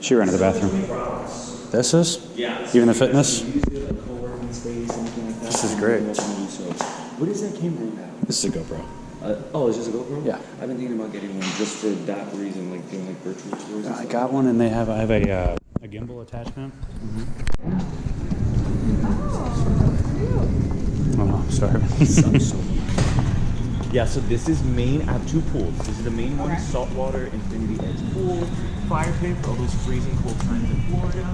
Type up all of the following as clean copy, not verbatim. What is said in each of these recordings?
She ran to the bathroom. This is? Yeah. Even the fitness? This is great. What is that camera you have? This is a GoPro. Oh, is this a GoPro? Yeah. I've been thinking about getting one just for that reason, like doing like virtual tours. I got one, and I have a gimbal attachment. Oh, no, sorry. Yeah, so this is main. I have two pools. This is the main one, saltwater infinity edge pool, fire pit for all those freezing cold times in Florida.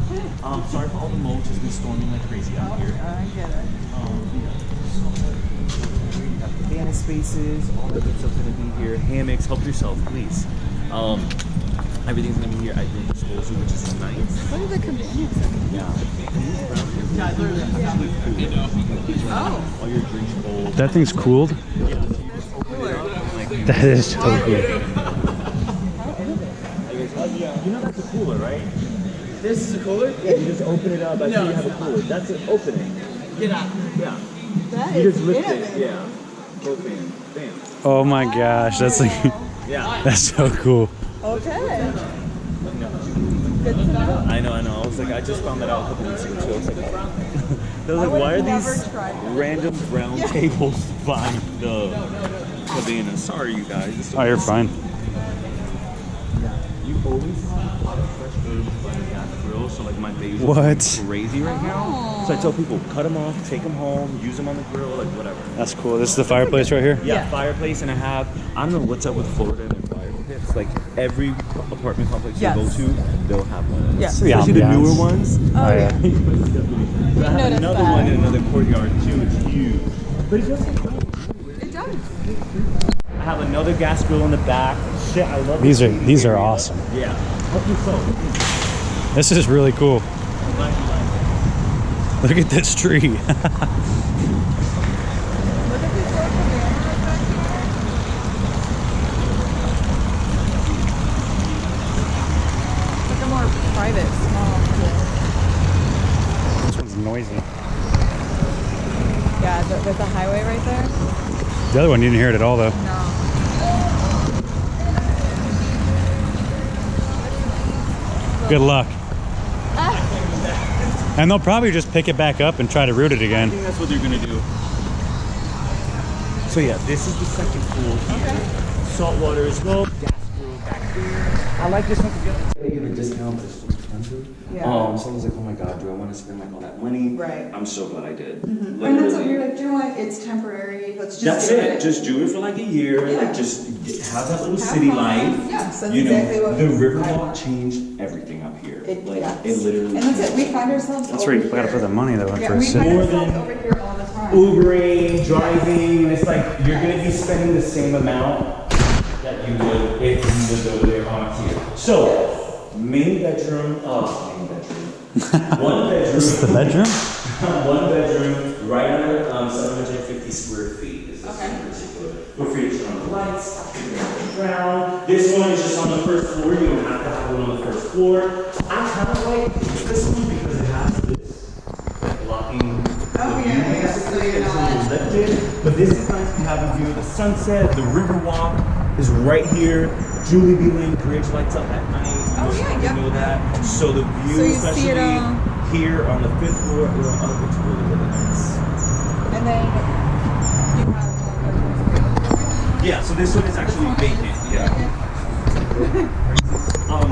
Sorry for all the mulch. It's been storming like crazy out here. I get it. You have cabana spaces. All that good stuff's gonna be here. Hammocks. Help yourself, please. Everything's gonna be here at your disposal, which is nice. What are the cabanas? Yeah. Oh. All your drinks cold. That thing's cooled? That is so cool. You know that's a cooler, right? This is a cooler? Yeah, you just open it up. I see you have a cooler. That's an opening. Get out. Yeah. That You is just lift it. innovative. Yeah. Both hands. Bam. Oh my gosh, that's like, Yeah. that's so cool. Okay. Good to know. I know. I was like, I just found that out a couple weeks ago too. I was like, they're like, why are these random brown tables by the cabana? Sorry, you guys. Oh, you're fine. You always see a lot of fresh herbs by the gas grill, so like my basil What? is crazy right now. So I tell people, cut them off, take them home, use them on the grill, like whatever. That's cool. This is the fireplace right here? Yeah, fireplace, and I don't know what's up with Florida and their fire pits. Like every apartment complex you go to, they'll have one. Yeah. Especially the newer ones. Oh, yeah. I have another one in another courtyard too. It's huge. But it doesn't go. It does. I have another gas grill in the back. Shit, I love These it. are awesome. Yeah. Help yourself. This is really cool. Look at this tree. Look at these little cabanas back here. It's like a more private, small pool. This one's noisy. Yeah, there's a highway right there. The other one, you didn't hear it at all though. No. Good luck. And they'll probably just pick it back up and try to root it I again. think that's what they're gonna do. So yeah, this is the second pool here. Saltwater as well. Gas grill back there. I like this one together. They give a discount, but it's too expensive. Yeah. So I was like, oh my god, do I want to spend like all that money? Right. I'm so glad I did. And Like, that's what really. you're like, do you know what? It's temporary. Let's just That's do it. Just do it for like a year. Yeah. Like just have that little Have city fun. life. Yes, that's You know, exactly what the I Riverwalk want. changed everything up here. It literally. And that's it. We find ourselves That's over where you gotta here. put the money though. Yeah, For a we city. find More ourselves than- over here all the time. Ubering, driving, and it's like you're gonna be spending the same amount that you would if you would go there on here. So, main bedroom, one bedroom. This is the bedroom? One bedroom, right under 750 square feet is this one in particular. Feel free to turn on the lights, turn on the ground. This one is just on the first floor. You don't have to have one on the first floor. I kind of like this one because it has this blocking the view basically. It's a little lifted. But this is nice to have a view of the sunset. The Riverwalk is right here. Julie B. Lane Bridge lights up at night. You know that. So the view, So you especially see it all. here on the 5th floor, it's really, really nice. And then you have Yeah, so this one is actually vacant. Yeah.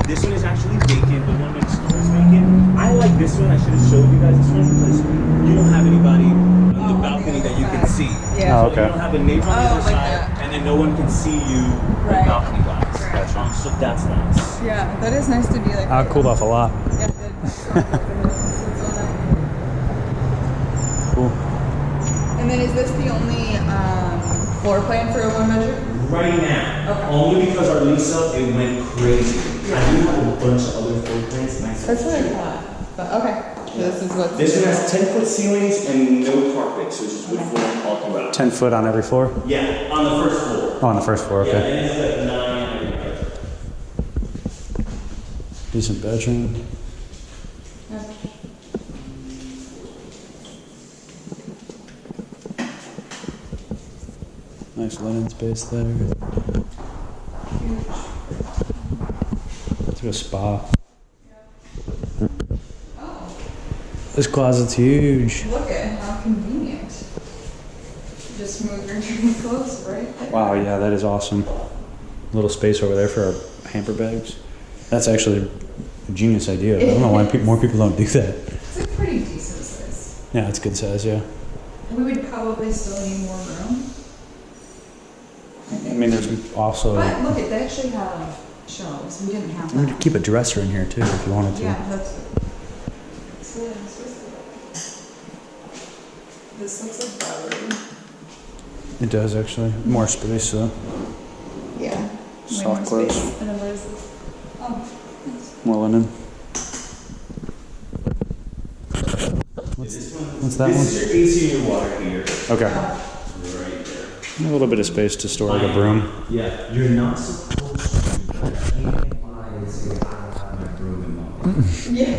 This one is actually vacant. The one next door is vacant. I like this one. I should have showed you guys this one because you don't have anybody on the balcony that you can see. Yeah. Oh, So okay. you don't have a neighbor on the other like side, that. and then no one can see you Right. balcony wise. Right. So that's nice. Yeah, that is nice to be like. I cooled off a lot. Yeah, Cool. and then is this the only floor plan for a one bedroom? Right now, Okay. only because our lease up, it went crazy. I do have a bunch of other floor plans. Nice. That's what I thought. But okay, this is what. This one has 10-foot ceilings and no carpet, so it's just wood flooring all throughout. 10 foot on every floor? Yeah, on the first floor. Oh, on the first floor, Yeah, okay. and it's like 9. Decent bedroom. Nice linen space there. It's a spa. This closet's huge. Look at how convenient. Just move your dream clothes right there. Wow, yeah, that is awesome. Little space over there for our hamper bags. That's actually a genius idea. I don't know why more people don't do that. It's a pretty decent size. Yeah, it's good size, yeah. We would probably still need more room. I mean, there's also... But look, they actually have shelves. We didn't have You that. could keep a dresser in here, too, if you wanted to. Yeah, that's this looks like battery. It does, actually. More space, though. Yeah. Way Soft more close. space. And then what is this? Oh, nice. More linen. What's that This one? is your AC and your water heater. Okay. Right there. A little bit of space to store like a broom. Yeah, you're not supposed to. But I can't lie and say I don't have my broom in my Yeah.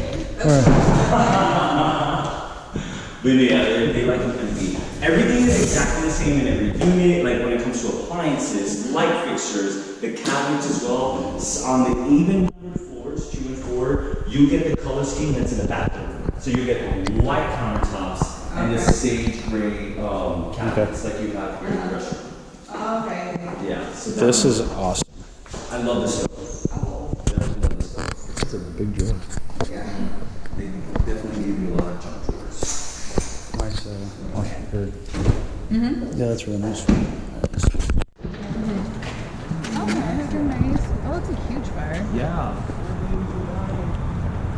But yeah, they like it kind of be. Everything is exactly the same in every unit. Like when it comes to appliances, light fixtures, the cabinets as well. On the even numbered floors, 2 and 4, you get the color scheme that's in the bathroom. So you get white countertops and the sage gray cabinets like you have here in the restaurant. Okay. Yeah. So This is awesome. I love this stuff. Oh. It's a big drawer. Yeah. They definitely give you a lot of junk drawers. Nice, Mm-hmm. yeah, that's really nice. Okay, those are nice. Oh, it's a huge fire. Yeah.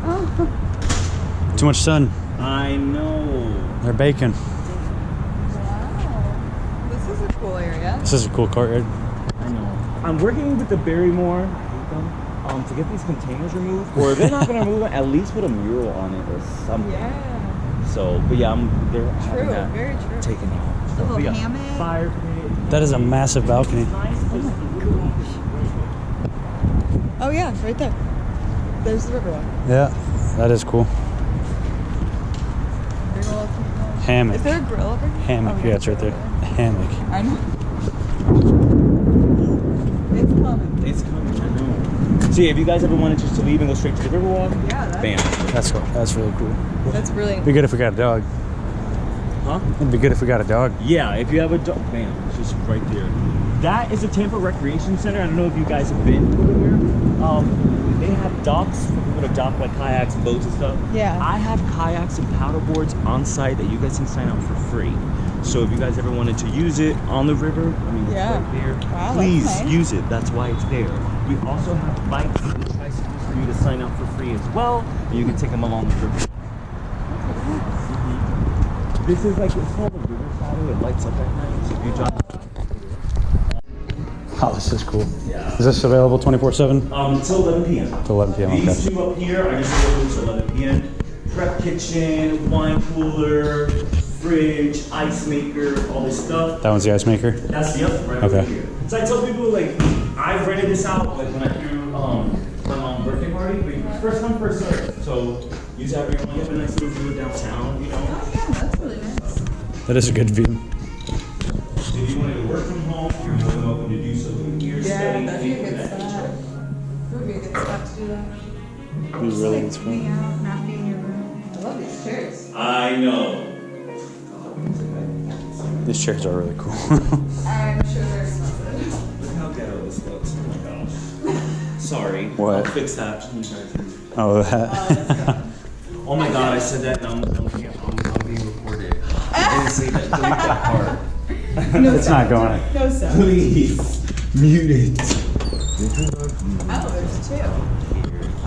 Oh. Too much sun. I know. They're baking. Wow. This is a cool area. This is a cool courtyard. I know. I'm working with the Barrymore to get these containers removed. Or if they're not gonna remove it, at least put a mural on it or something. Yeah. So, but yeah, they're True. having that Very true. taken out. The So, little but yeah, hammock. fire pit. That is a massive balcony. Oh yeah, right there. There's the Riverwalk. Yeah, that is cool. Big old- Hammock. Is there a grill over here? Hammock, Oh, yeah, it's right there. Hammock. I know. It's coming. It's coming, I know. See, if you guys ever wanted just to leave and go straight to the Riverwalk, Yeah, that's, bam. That's cool. That's really cool. that's really. It'd be good if we got a dog. Huh? It'd be good if we got a dog. Yeah, if you have a dog, bam, it's just right there. That is a Tampa Recreation Center. I don't know if you guys have been over here. They have docks for people to dock like kayaks and boats and stuff. Yeah. I have kayaks and paddle boards on site that you guys can sign up for free. So if you guys ever wanted to use it on the river, I mean, Yeah. it's right there. Wow, Please that's nice. use it. That's why it's there. We also have bikes and tricycles for you to sign up for free as well. And you can take them along the river. This is like, it's called the river shadow. It lights up at night. So if you drive. Oh, this is cool. Yeah. Is this available 24/7? Until 11 p.m. Till 11 p.m. These Okay. two up here are just open until 11 p.m. Prep kitchen, wine cooler, fridge, ice maker, all this stuff. That one's the ice maker. That's the other right Okay. over here. So I tell people like I've rented this out like when I threw my mom's birthday party, but first come first serve. So use everyone. You have a nice little view downtown, you know. Oh yeah, that's really nice. That is a good view. If you wanted to work from home, you're more than welcome to do so. Here, Yeah, studying, that'd be a things of good that spot. nature. That would be a good spot to do that. It was really good Just like hang out, not be in your room. I love these chairs. I know. These chairs are really cool. I'm sure they're expensive. Look how ghetto this looks. Oh my gosh. Sorry. What? I'll fix that. Oh, that. Oh my god, I said that and I'm being recorded. I didn't say that. Delete that part. It's not going. No sound. Please. Mute it. Oh, there's two. Oh,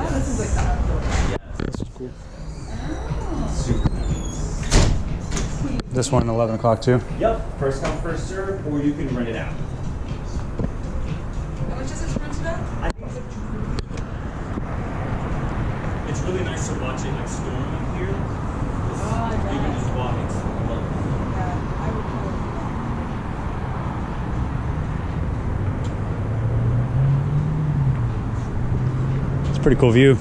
this is like the outdoor. This is cool. Oh. Super nice. This one, 11 o'clock too. Yep. First come, first serve, or you can rent it out. How much is it to rent it out? I think it's like $250. It's really nice to watch it like storming here. Oh, I You can bet. just walk. It's lovely. Yeah, I would totally do that. It's a pretty cool view.